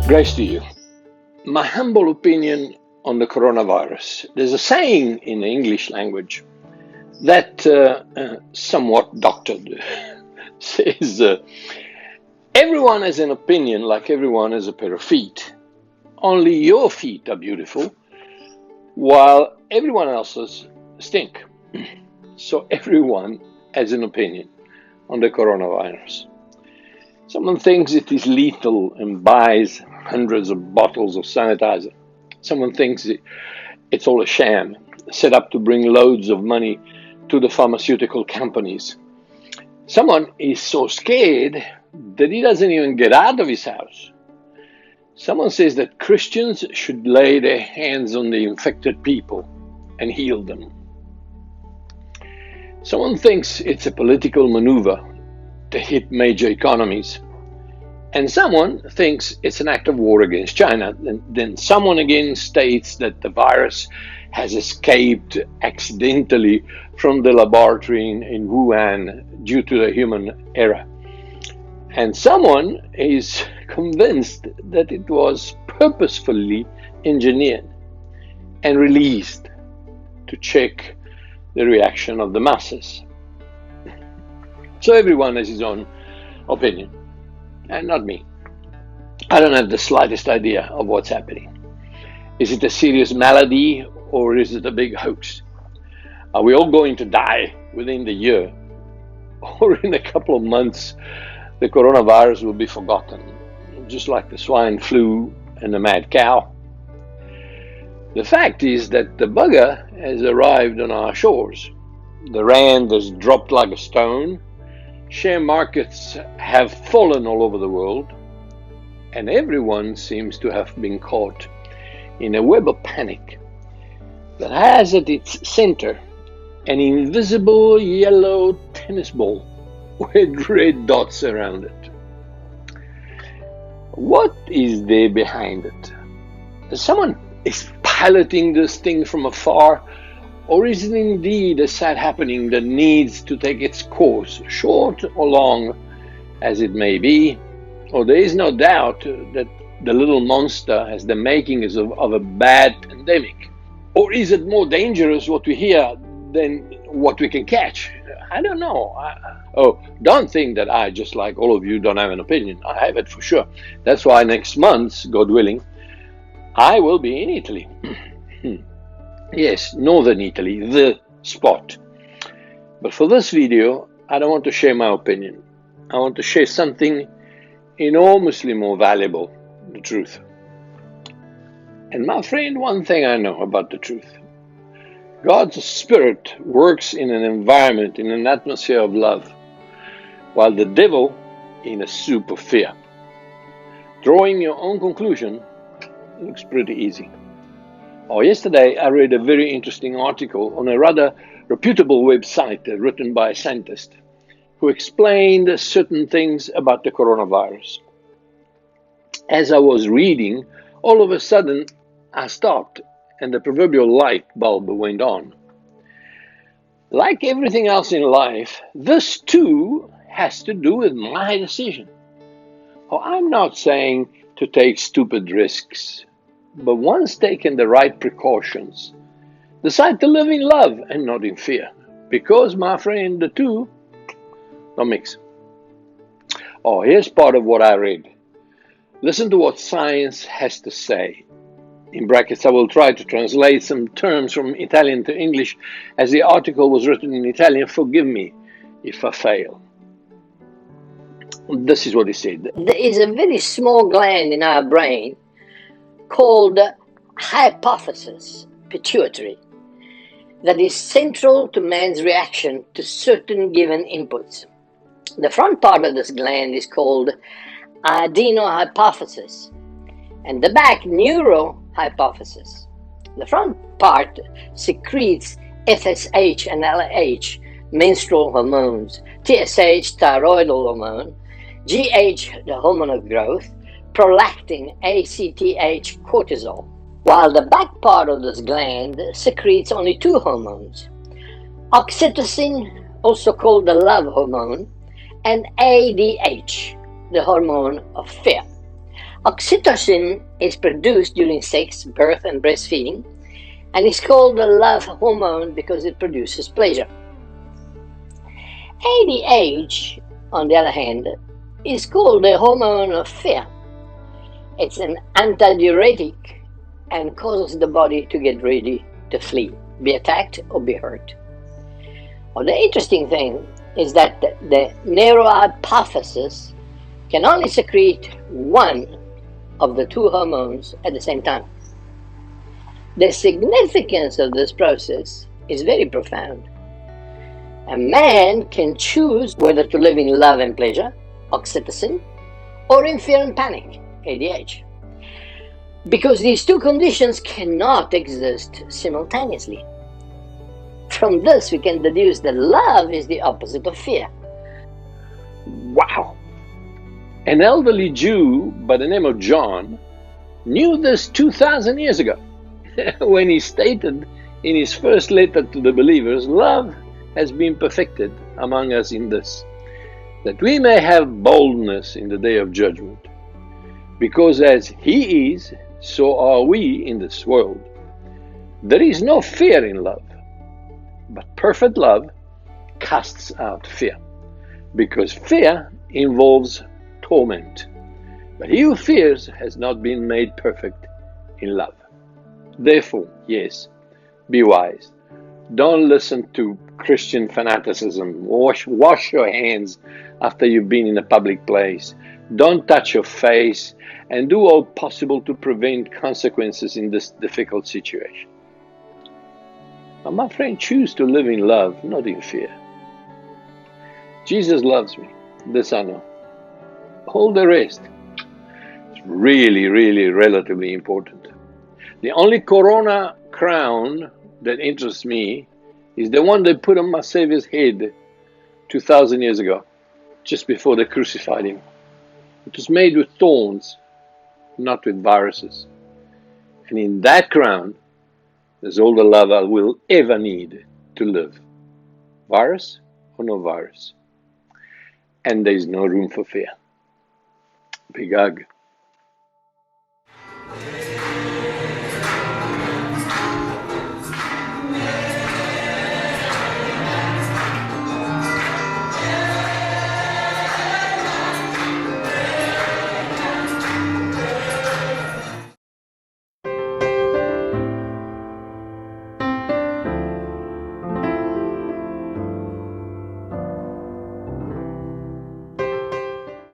Grace to you. My humble opinion on the coronavirus. There's a saying in the English language that somewhat doctored says everyone has an opinion like everyone has a pair of feet. Only your feet are beautiful while everyone else's stink. So everyone has an opinion on the coronavirus. Someone thinks it is lethal and buys hundreds of bottles of sanitizer. Someone thinks it's all a sham, set up to bring loads of money to the pharmaceutical companies. Someone is so scared that he doesn't even get out of his house. Someone says that Christians should lay their hands on the infected people and heal them. Someone thinks it's a political maneuver to hit major economies. And someone thinks it's an act of war against China. And then someone again states that the virus has escaped accidentally from the laboratory in Wuhan due to the human error. And someone is convinced that it was purposefully engineered and released to check the reaction of the masses. So everyone has his own opinion, and not me. I don't have the slightest idea of what's happening. Is it a serious malady or is it a big hoax? Are we all going to die within the year? Or in a couple of months, the coronavirus will be forgotten, just like the swine flu and the mad cow? The fact is that the bugger has arrived on our shores. The rand has dropped like a stone. Share markets have fallen all over the world. And everyone seems to have been caught in a web of panic that has at its center an invisible yellow tennis ball with red dots around it. What is there behind it? Someone is piloting this thing from afar, or is it indeed a sad happening that needs to take its course, short or long as it may be? Or there is no doubt that the little monster has the makings of a bad pandemic? Or is it more dangerous what we hear than what we can catch? I don't know. Don't think that I, just like all of you, don't have an opinion. I have it for sure. That's why next month, God willing, I will be in Italy. Yes, northern Italy, the spot. But for this video, I don't want to share my opinion. I want to share something enormously more valuable, the truth. And my friend, one thing I know about the truth. God's Spirit works in an environment, in an atmosphere of love, while the devil in a soup of fear. Drawing your own conclusion looks pretty easy. Yesterday I read a very interesting article on a rather reputable website written by a scientist who explained certain things about the coronavirus. As I was reading, all of a sudden I stopped and the proverbial light bulb went on. Like everything else in life, this too has to do with my decision. I'm not saying to take stupid risks, but once taken the right precautions, decide to live in love and not in fear. Because, my friend, the two don't mix. Here's part of what I read. Listen to what science has to say. In brackets, I will try to translate some terms from Italian to English, as the article was written in Italian. Forgive me if I fail. This is what he said. There is a very small gland in our brain called hypophysis pituitary that is central to man's reaction to certain given inputs. The front part of this gland is called adenohypophysis and the back neurohypophysis. The front part secretes FSH and LH, menstrual hormones, TSH, thyroidal hormone, GH, the hormone of growth, prolactin, ACTH, cortisol, while the back part of this gland secretes only two hormones, oxytocin, also called the love hormone, and ADH, the hormone of fear. Oxytocin is produced during sex, birth, and breastfeeding, and is called the love hormone because it produces pleasure. ADH, on the other hand, is called the hormone of fear. It's an antidiuretic and causes the body to get ready to flee, be attacked, or be hurt. Well, the interesting thing is that the neurohypophysis can only secrete one of the two hormones at the same time. The significance of this process is very profound. A man can choose whether to live in love and pleasure, oxytocin, or in fear and panic, ADH. Because these two conditions cannot exist simultaneously. From this, we can deduce that love is the opposite of fear. Wow! An elderly Jew by the name of John knew this 2,000 years ago when he stated in his first letter to the believers, "Love has been perfected among us in this, that we may have boldness in the day of judgment. Because as he is, so are we in this world. There is no fear in love, but perfect love casts out fear, because fear involves torment. But he who fears has not been made perfect in love. Therefore, yes, be wise. Don't listen to Christian fanaticism. Wash your hands after you've been in a public place. Don't touch your face, and do all possible to prevent consequences in this difficult situation. But my friend, choose to live in love, not in fear. Jesus loves me. This I know. All the rest is really, really relatively important. The only corona crown that interests me is the one they put on my Savior's head 2,000 years ago, just before they crucified him. It was made with thorns, not with viruses. And in that crown, there's all the love I will ever need to live. Virus or no virus. And there's no room for fear. Big hug.